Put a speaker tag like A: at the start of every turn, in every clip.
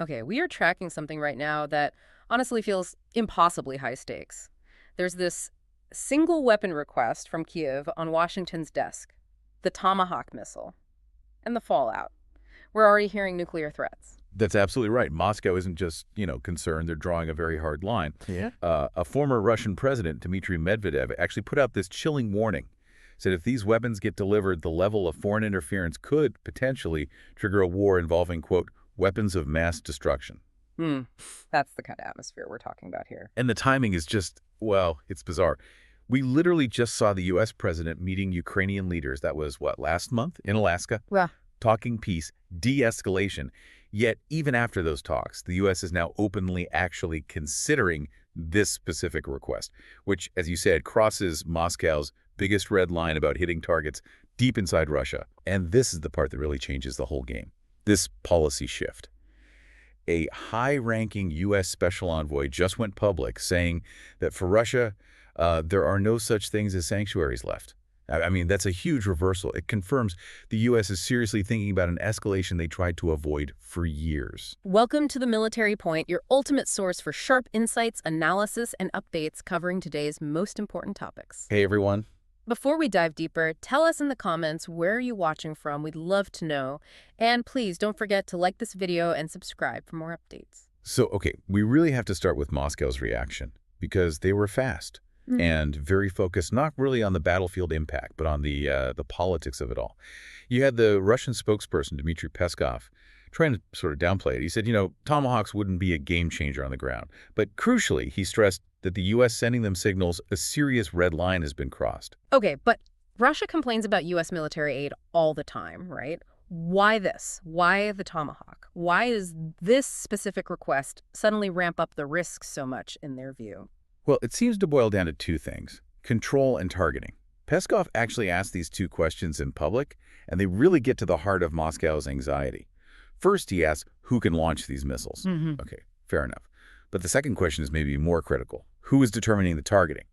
A: Okay, we are tracking something right now that honestly feels impossibly high stakes. There's this single weapon request from Kiev on Washington's desk, the Tomahawk missile, and the fallout. We're already hearing nuclear threats.
B: That's absolutely right. Moscow isn't just, concerned. They're drawing a very hard line.
C: Yeah.
B: A former Russian president, Dmitry Medvedev, actually put out this chilling warning. Said if these weapons get delivered, the level of foreign interference could potentially trigger a war involving, quote, weapons of mass destruction.
A: Hmm, that's the kind of atmosphere we're talking about here.
B: And the timing is just, well, it's bizarre. We literally just saw the U.S. president meeting Ukrainian leaders. That was, what, last month in Alaska?
A: Well,
B: Talking peace, de-escalation. Yet, even after those talks, the U.S. is now openly actually considering this specific request, which, as you said, crosses Moscow's biggest red line about hitting targets deep inside Russia. And this is the part that really changes the whole game. This policy shift. A high-ranking U.S. special envoy just went public saying that for Russia, there are no such things as sanctuaries left. I mean, that's a huge reversal. It confirms the U.S. is seriously thinking about an escalation they tried to avoid for years.
A: welcome to The Military Point, your ultimate source for sharp insights, analysis, and updates covering today's most important topics.
B: Hey, everyone.
A: Before we dive deeper, tell us in the comments where are you watching from. We'd love to know. And please don't forget to like this video and subscribe for more updates.
B: So, okay, we really have to start with Moscow's reaction because they were fast and very focused, not really on the battlefield impact, but on the politics of it all. You had the Russian spokesperson, Dmitry Peskov, trying to sort of downplay it. He said, Tomahawks wouldn't be a game changer on the ground. But crucially, he stressed that the U.S. sending them signals a serious red line has been crossed.
A: Okay, but Russia complains about U.S. military aid all the time, right? Why this? Why the Tomahawk? Why does this specific request suddenly ramp up the risks so much in their view?
B: Well, it seems to boil down to two things: control and targeting. Peskov actually asked these two questions in public, and they really get to the heart of Moscow's anxiety. First, he asks who can launch these missiles. Okay, fair enough. But the second question is maybe more critical. Who is determining the targeting?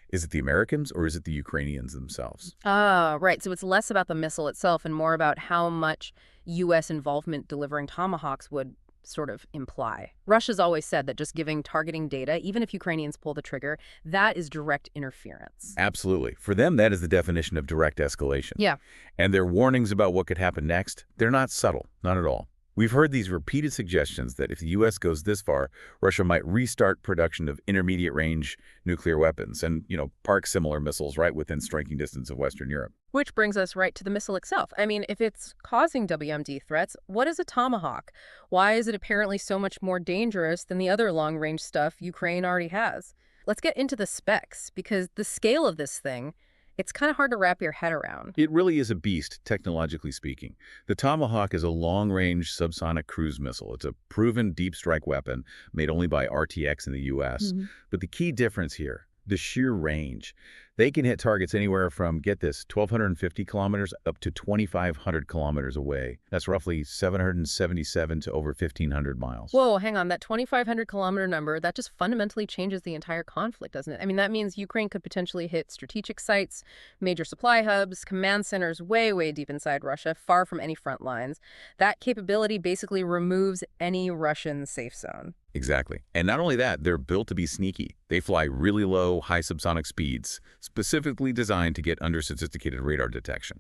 B: Is it the Americans or is it the Ukrainians themselves?
A: Ah, right. So it's less about the missile itself and more about how much U.S. involvement delivering Tomahawks would sort of imply. Russia's always said that just giving targeting data, even if Ukrainians pull the trigger, that is direct interference.
B: Absolutely. For them, that is the definition of direct escalation.
A: Yeah.
B: And their warnings about what could happen next, they're not subtle, not at all. We've heard these repeated suggestions that if the U.S. goes this far, Russia might restart production of intermediate-range nuclear weapons and, park similar missiles right within striking distance of Western Europe.
A: Which brings us right to the missile itself. I mean, if it's causing WMD threats, what is a Tomahawk? Why is it apparently so much more dangerous than the other long-range stuff Ukraine already has? Let's get into the specs, because the scale of this thing, it's kind of hard to wrap your head around.
B: It really is a beast, technologically speaking. The Tomahawk is a long-range subsonic cruise missile. It's a proven deep-strike weapon made only by RTX in the U.S. But the key difference here, the sheer range. They can hit targets anywhere from, get this, 1,250 kilometers up to 2,500 kilometers away. That's roughly 777 to over 1,500 miles.
A: Whoa, hang on. That 2,500-kilometer number, that just fundamentally changes the entire conflict, doesn't it? I mean, that means Ukraine could potentially hit strategic sites, major supply hubs, command centers way, way deep inside Russia, far from any front lines. That capability basically removes any Russian safe zone.
B: Exactly. And not only that, they're built to be sneaky. They fly really low, high subsonic speeds, specifically designed to get under sophisticated radar detection.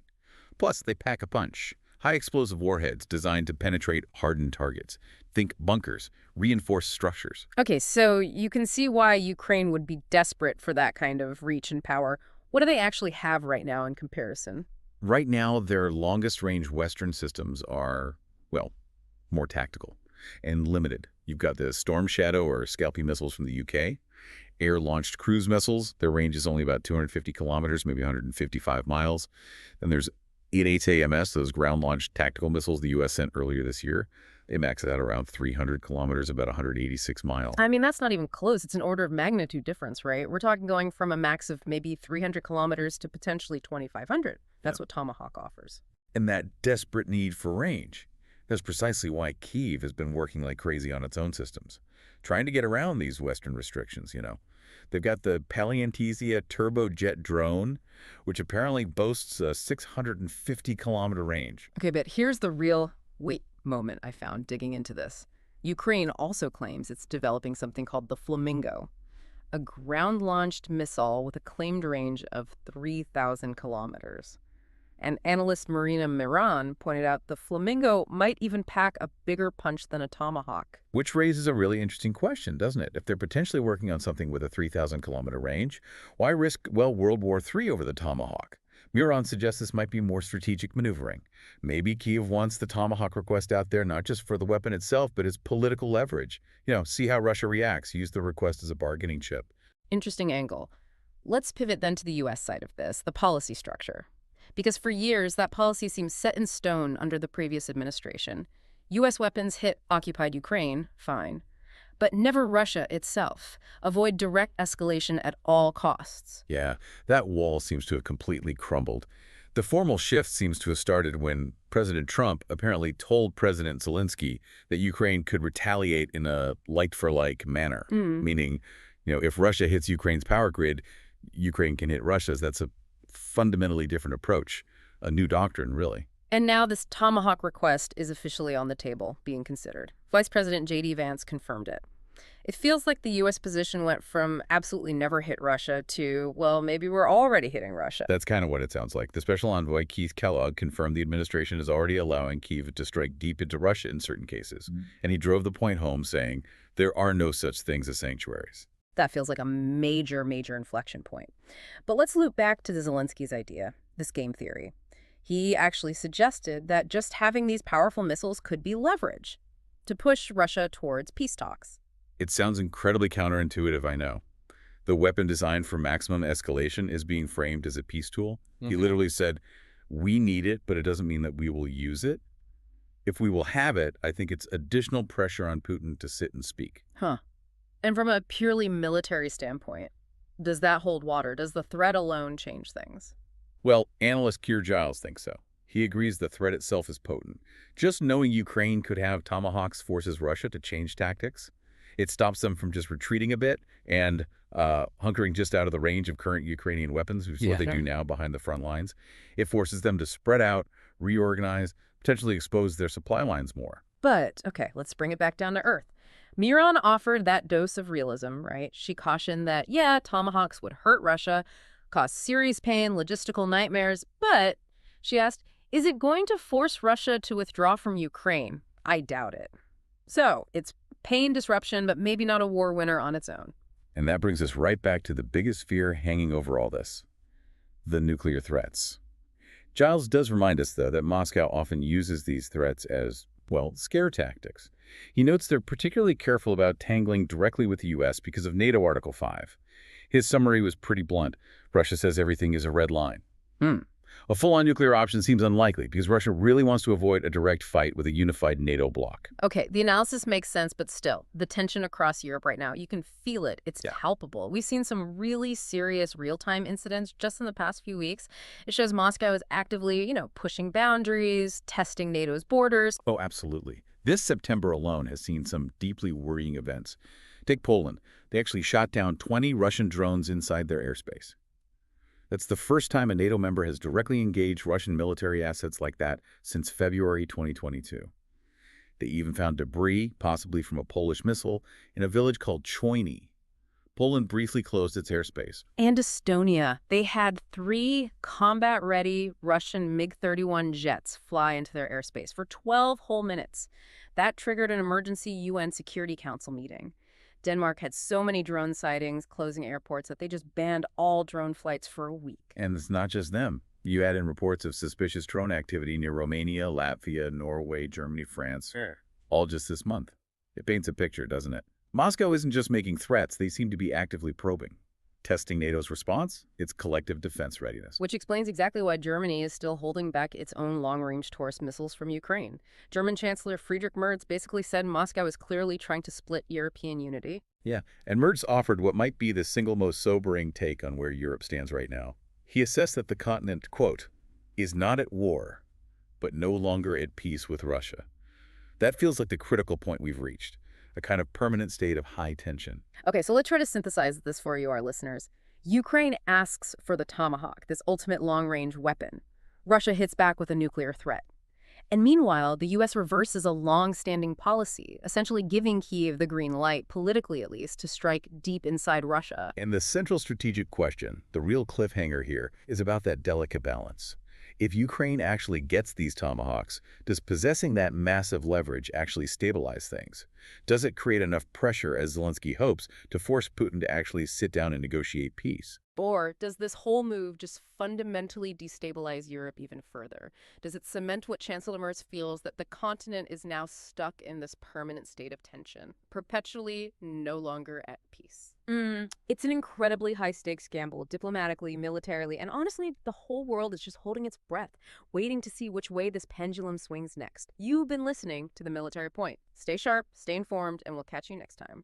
B: Plus, they pack a punch. High explosive warheads designed to penetrate hardened targets. Think bunkers, reinforced structures.
A: Okay, so you can see why Ukraine would be desperate for that kind of reach and power. What do they actually have right now in comparison?
B: Right now, their longest-range Western systems are, well, more tactical and limited. You've got the Storm Shadow or Scalpy missiles from the UK, air-launched cruise missiles. Their range is only about 250 kilometers, maybe 155 miles. Then there's 8AMS, those ground-launched tactical missiles the U.S. sent earlier this year. They max out around 300 kilometers, about 186 miles.
A: I mean, that's not even close. It's an order of magnitude difference, right? We're talking going from a max of maybe 300 kilometers to potentially 2,500. That's what Tomahawk offers.
B: And that desperate need for range. That's precisely why Kyiv has been working like crazy on its own systems, trying to get around these Western restrictions, They've got the Paliantizia turbojet drone, which apparently boasts a 650-kilometer range.
A: Okay, but here's the real wait moment I found digging into this. Ukraine also claims it's developing something called the Flamingo, a ground-launched missile with a claimed range of 3,000 kilometers. And analyst Marina Miran pointed out the Flamingo might even pack a bigger punch than a Tomahawk.
B: Which raises a really interesting question, doesn't it? If they're potentially working on something with a 3,000-kilometer range, why risk, well, World War III over the Tomahawk? Miron suggests this might be more strategic maneuvering. Maybe Kyiv wants the Tomahawk request out there not just for the weapon itself, but as political leverage. See how Russia reacts, use the request as a bargaining chip.
A: Interesting angle. Let's pivot then to the U.S. side of this, the policy structure. Because for years, that policy seems set in stone under the previous administration. U.S. weapons hit occupied Ukraine, fine, but never Russia itself. Avoid direct escalation at all costs.
B: Yeah, that wall seems to have completely crumbled. The formal shift seems to have started when President Trump apparently told President Zelensky that Ukraine could retaliate in a like-for-like manner, meaning, if Russia hits Ukraine's power grid, Ukraine can hit Russia's. That's a fundamentally different approach, a new doctrine, really.
A: And now this Tomahawk request is officially on the table, being considered. Vice President J.D. Vance confirmed it. It feels like the U.S. position went from absolutely never hit Russia to, well, maybe we're already hitting Russia.
B: That's kind of what it sounds like. The special envoy, Keith Kellogg, confirmed the administration is already allowing Kyiv to strike deep into Russia in certain cases. And he drove the point home, saying there are no such things as sanctuaries.
A: That feels like a major, major inflection point. But let's loop back to the Zelensky's idea, this game theory. He actually suggested that just having these powerful missiles could be leverage to push Russia towards peace talks.
B: It sounds incredibly counterintuitive, I know. The weapon designed for maximum escalation is being framed as a peace tool. He literally said, we need it, but it doesn't mean that we will use it. If we will have it, I think it's additional pressure on Putin to sit and speak.
A: And from a purely military standpoint, does that hold water? Does the threat alone change things?
B: Well, analyst Keir Giles thinks so. He agrees the threat itself is potent. Just knowing Ukraine could have Tomahawks forces Russia to change tactics. It stops them from just retreating a bit and hunkering just out of the range of current Ukrainian weapons, which is what they do now behind the front lines. It forces them to spread out, reorganize, potentially expose their supply lines more.
A: But, okay, let's bring it back down to earth. Miron offered that dose of realism, right? She cautioned that, yeah, Tomahawks would hurt Russia, cause serious pain, logistical nightmares, but she asked, is it going to force Russia to withdraw from Ukraine? I doubt it. So it's pain, disruption, but maybe not a war winner on its own.
B: And that brings us right back to the biggest fear hanging over all this, the nuclear threats. Giles does remind us, though, that Moscow often uses these threats as, well, scare tactics. He notes they're particularly careful about tangling directly with the U.S. because of NATO Article 5. His summary was pretty blunt. Russia says everything is a red line. A full-on nuclear option seems unlikely because Russia really wants to avoid a direct fight with a unified NATO bloc.
A: Okay, the analysis makes sense, but still, the tension across Europe right now, you can feel it. It's palpable. We've seen some really serious real-time incidents just in the past few weeks. It shows Moscow is actively, pushing boundaries, testing NATO's borders.
B: Oh, absolutely. This September alone has seen some deeply worrying events. Take Poland. They actually shot down 20 Russian drones inside their airspace. That's the first time a NATO member has directly engaged Russian military assets like that since February 2022. They even found debris, possibly from a Polish missile, in a village called Choyny. Poland briefly closed its airspace.
A: And Estonia. They had 3 combat-ready Russian MiG-31 jets fly into their airspace for 12 whole minutes. That triggered an emergency UN Security Council meeting. Denmark had so many drone sightings closing airports that they just banned all drone flights for a week.
B: And it's not just them. You add in reports of suspicious drone activity near Romania, Latvia, Norway, Germany, France, all just this month. It paints a picture, doesn't it? Moscow isn't just making threats, they seem to be actively probing. Testing NATO's response, its collective defense readiness.
A: Which explains exactly why Germany is still holding back its own long-range Taurus missiles from Ukraine. German Chancellor Friedrich Merz basically said Moscow is clearly trying to split European unity.
B: Yeah, and Merz offered what might be the single most sobering take on where Europe stands right now. He assessed that the continent, quote, is not at war, but no longer at peace with Russia. That feels like the critical point we've reached. A kind of permanent state of high tension.
A: Okay, so let's try to synthesize this for you, our listeners. Ukraine asks for the Tomahawk, this ultimate long-range weapon. Russia hits back with a nuclear threat. And meanwhile, the U.S. reverses a long-standing policy, essentially giving Kyiv the green light, politically at least, to strike deep inside Russia.
B: And the central strategic question, the real cliffhanger here, is about that delicate balance. If Ukraine actually gets these Tomahawks, does possessing that massive leverage actually stabilize things? Does it create enough pressure, as Zelensky hopes, to force Putin to actually sit down and negotiate peace?
A: Or does this whole move just fundamentally destabilize Europe even further? Does it cement what Chancellor Merz feels, that the continent is now stuck in this permanent state of tension, perpetually no longer at peace? It's an incredibly high-stakes gamble, diplomatically, militarily, and honestly, the whole world is just holding its breath, waiting to see which way this pendulum swings next. You've been listening to The Military Point. Stay sharp, stay informed, and we'll catch you next time.